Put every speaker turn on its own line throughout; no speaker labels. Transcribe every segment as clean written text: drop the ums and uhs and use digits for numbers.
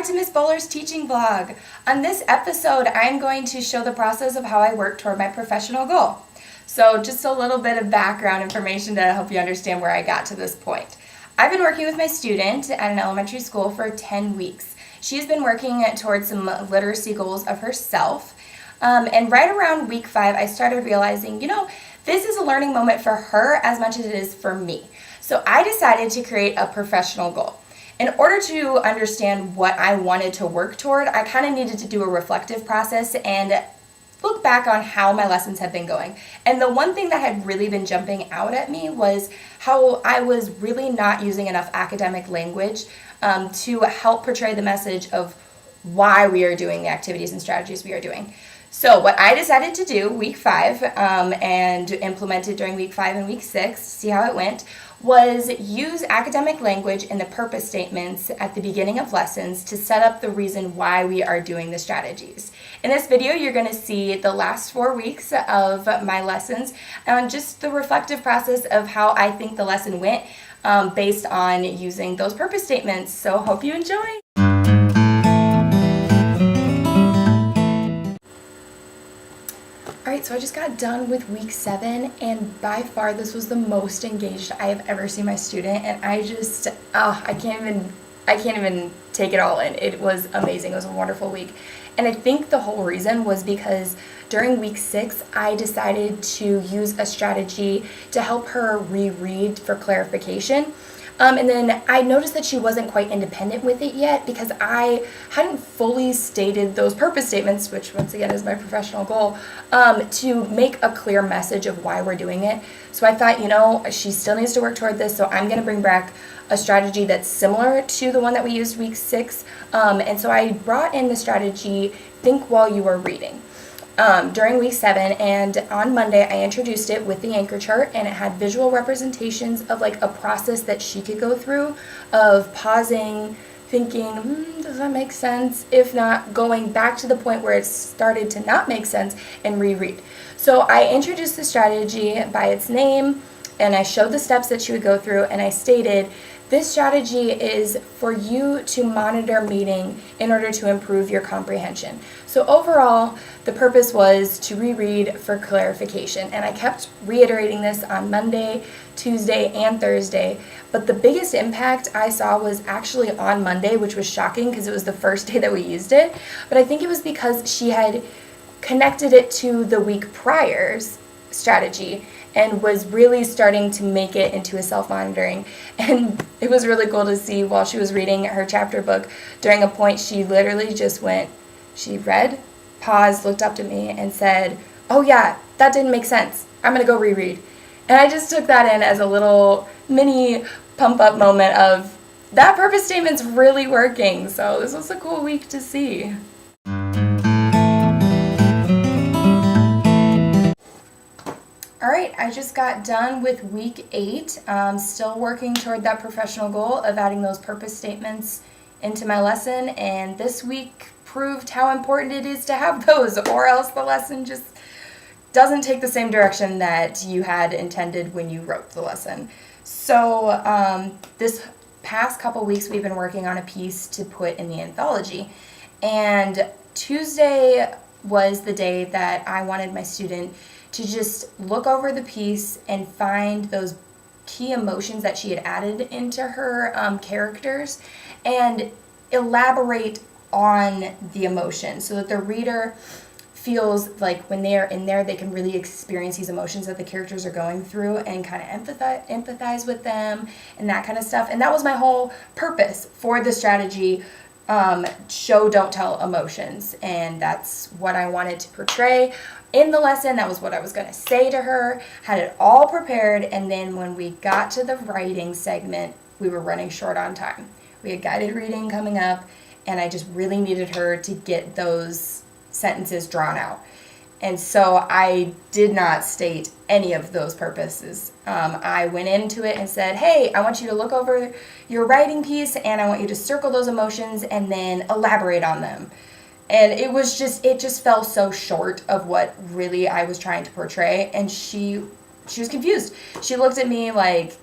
to Miss Bowler's teaching vlog. On this episode, I'm going to show the process of how I work toward my professional goal. So just a little bit of background information to help you understand where I got to this point. I've been working with my student at an elementary school for 10 weeks. She's been working towards some literacy goals of herself. And right around week 5, I started realizing, this is a learning moment for her as much as it is for me. So I decided to create a professional goal. In order to understand what I wanted to work toward, I kind of needed to do a reflective process and look back on how my lessons have been going. And the one thing that had really been jumping out at me was how I was really not using enough academic language to help portray the message of why we are doing the activities and strategies we are doing. So what I decided to do week 5 and implemented during week 5 and week 6, see how it went, was use academic language in the purpose statements at the beginning of lessons to set up the reason why we are doing the strategies. In this video, you're going to see the last 4 weeks of my lessons and just the reflective process of how I think the lesson went based on using those purpose statements. So hope you enjoy. Alright, so I just got done with week 7, and by far this was the most engaged I have ever seen my student, and I just, I can't even take it all in. It was amazing. It was a wonderful week. And I think the whole reason was because during week 6, I decided to use a strategy to help her reread for clarification. And then I noticed that she wasn't quite independent with it yet because I hadn't fully stated those purpose statements, which once again is my professional goal, to make a clear message of why we're doing it. So I thought, she still needs to work toward this, so I'm going to bring back a strategy that's similar to the one that we used week 6. And so I brought in the strategy, think while you are reading. During week 7, and on Monday I introduced it with the anchor chart, and it had visual representations of like a process that she could go through of pausing, thinking, does that make sense? If not, going back to the point where it started to not make sense and reread. So I introduced the strategy by its name, and I showed the steps that she would go through, and I stated, this strategy is for you to monitor meeting in order to improve your comprehension. So overall, the purpose was to reread for clarification. And I kept reiterating this on Monday, Tuesday, and Thursday. But the biggest impact I saw was actually on Monday, which was shocking because it was the first day that we used it. But I think it was because she had connected it to the week prior's strategy and was really starting to make it into a self-monitoring. And it was really cool to see while she was reading her chapter book, during a point she literally just she read, paused, looked up to me and said, oh yeah, that didn't make sense. I'm going to go reread. And I just took that in as a little mini pump up moment of that purpose statement's really working. So this was a cool week to see. Alright, I just got done with week 8, still working toward that professional goal of adding those purpose statements into my lesson, and this week proved how important it is to have those, or else the lesson just doesn't take the same direction that you had intended when you wrote the lesson. So this past couple weeks we've been working on a piece to put in the anthology, and Tuesday was the day that I wanted my student to just look over the piece and find those key emotions that she had added into her characters and elaborate on the emotion so that the reader feels like when they are in there they can really experience these emotions that the characters are going through and kind of empathize with them and that kind of stuff. And that was my whole purpose for the strategy, show don't tell emotions, and that's what I wanted to portray in the lesson. That was what I was going to say to her, had it all prepared, and then when we got to the writing segment, we were running short on time. We had guided reading coming up, and I just really needed her to get those sentences drawn out. And so I did not state any of those purposes. I went into it and said, hey, I want you to look over your writing piece, and I want you to circle those emotions and then elaborate on them. And it just fell so short of what really I was trying to portray, and she was confused. She looked at me like,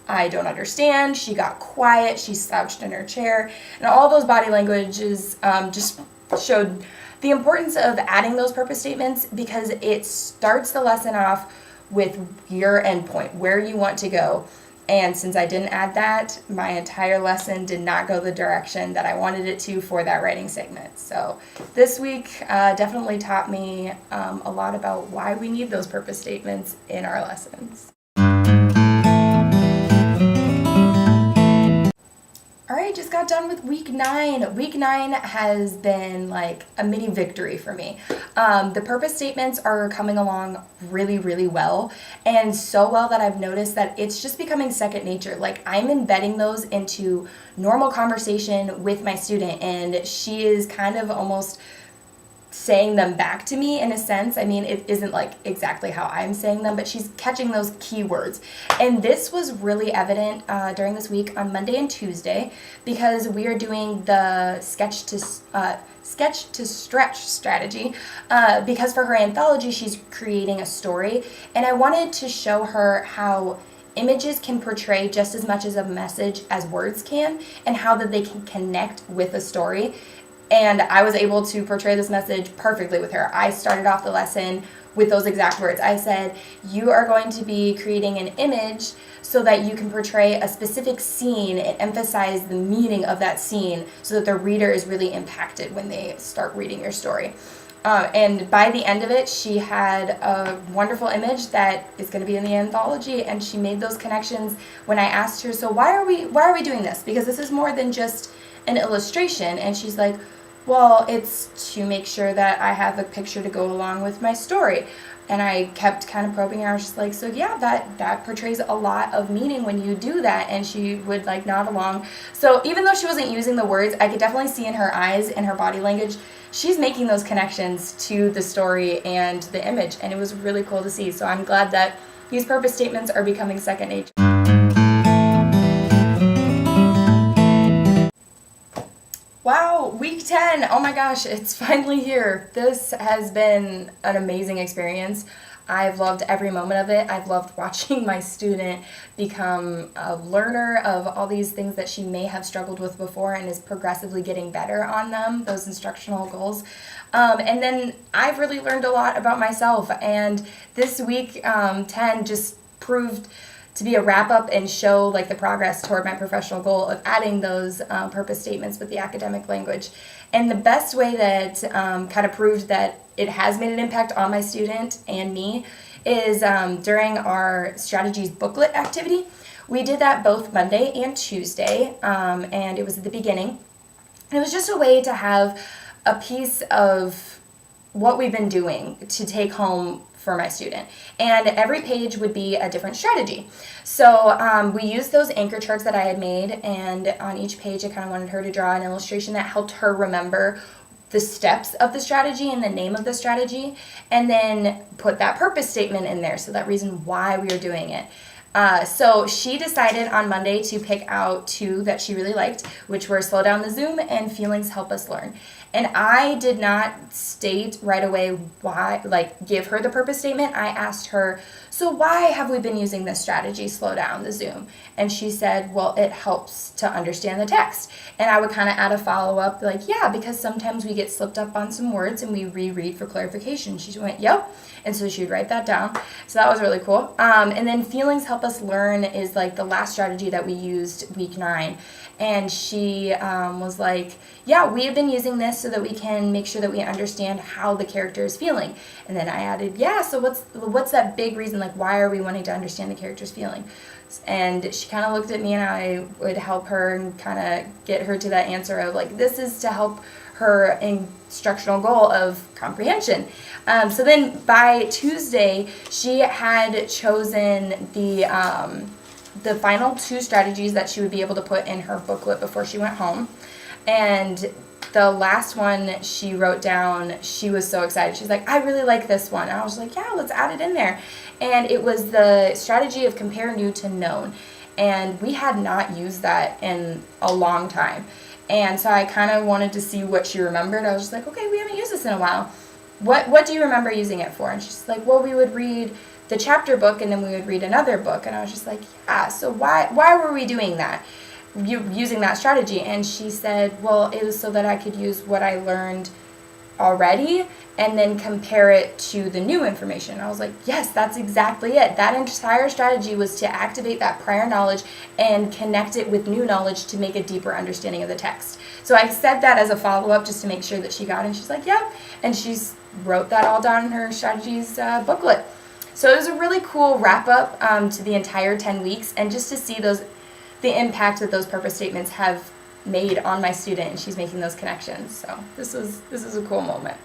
I don't understand. She got quiet. She slouched in her chair. And all those body languages just showed the importance of adding those purpose statements, because it starts the lesson off with your endpoint, where you want to go. And since I didn't add that, my entire lesson did not go the direction that I wanted it to for that writing segment. So this week definitely taught me a lot about why we need those purpose statements in our lessons. All right, just got done with week 9. Week 9 has been like a mini victory for me. The purpose statements are coming along really, really well, and so well that I've noticed that it's just becoming second nature. Like, I'm embedding those into normal conversation with my student, and she is kind of almost saying them back to me in a sense. I mean, it isn't like exactly how I'm saying them, but she's catching those keywords. And this was really evident during this week on Monday and Tuesday, because we are doing the sketch to stretch strategy, because for her anthology, she's creating a story. And I wanted to show her how images can portray just as much as a message as words can, and how that they can connect with a story. And I was able to portray this message perfectly with her. I started off the lesson with those exact words. I said, you are going to be creating an image so that you can portray a specific scene and emphasize the meaning of that scene, so that the reader is really impacted when they start reading your story. And by the end of it, she had a wonderful image that is going to be in the anthology, and she made those connections when I asked her, so why are we doing this? Because this is more than just an illustration. And she's like, well, it's to make sure that I have a picture to go along with my story. And I kept kind of probing her. I was just like, so yeah, that portrays a lot of meaning when you do that. And she would like nod along. So even though she wasn't using the words, I could definitely see in her eyes and her body language, she's making those connections to the story and the image. And it was really cool to see. So I'm glad that these purpose statements are becoming second nature. Wow, week 10. Oh my gosh, it's finally here. This has been an amazing experience. I've loved every moment of it. I've loved watching my student become a learner of all these things that she may have struggled with before, and is progressively getting better on them, those instructional goals. And then I've really learned a lot about myself. And this week 10 just proved to be a wrap-up and show like the progress toward my professional goal of adding those purpose statements with the academic language. And the best way that kind of proved that it has made an impact on my student and me is during our strategies booklet activity. We did that both Monday and Tuesday, and it was at the beginning. And it was just a way to have a piece of what we've been doing to take home for my student. And every page would be a different strategy. So we used those anchor charts that I had made, and on each page I kind of wanted her to draw an illustration that helped her remember the steps of the strategy and the name of the strategy, and then put that purpose statement in there, so that reason why we were doing it. So she decided on Monday to pick out 2 that she really liked, which were Slow Down the Zoom and Feelings Help Us Learn. And I did not state right away why, like give her the purpose statement. I asked her, so why have we been using this strategy, Slow Down the Zoom? And she said, well, it helps to understand the text. And I would kind of add a follow-up, like, yeah, because sometimes we get slipped up on some words and we reread for clarification. She went, yep. And so she'd write that down. So that was really cool. And then Feelings Help Us Learn is like the last strategy that we used week 9. And she was like, yeah, we have been using this so that we can make sure that we understand how the character is feeling. And then I added, yeah, so what's that big reason, like why are we wanting to understand the character's feeling? And she kind of looked at me, and I would help her and kind of get her to that answer of like, this is to help her instructional goal of comprehension. So then by Tuesday, she had chosen the final 2 strategies that she would be able to put in her booklet before she went home. And the last one she wrote down, she was so excited. She's like, I really like this one. And I was like, yeah, let's add it in there. And it was the strategy of compare new to known. And we had not used that in a long time. And so I kind of wanted to see what she remembered. I was just like, okay, we haven't used this in a while. What do you remember using it for? And she's like, well, we would read the chapter book, and then we would read another book. And I was just like, yeah, so why were we doing that? Using that strategy? And she said, well, it was so that I could use what I learned already and then compare it to the new information. I was like, yes, that's exactly it. That entire strategy was to activate that prior knowledge and connect it with new knowledge to make a deeper understanding of the text. So I said that as a follow-up just to make sure that she got it, and she's like, yeah. And she's wrote that all down in her strategies booklet. So it was a really cool wrap-up to the entire 10 weeks, and just to see the impact that those purpose statements have made on my student, and she's making those connections. So this is a cool moment.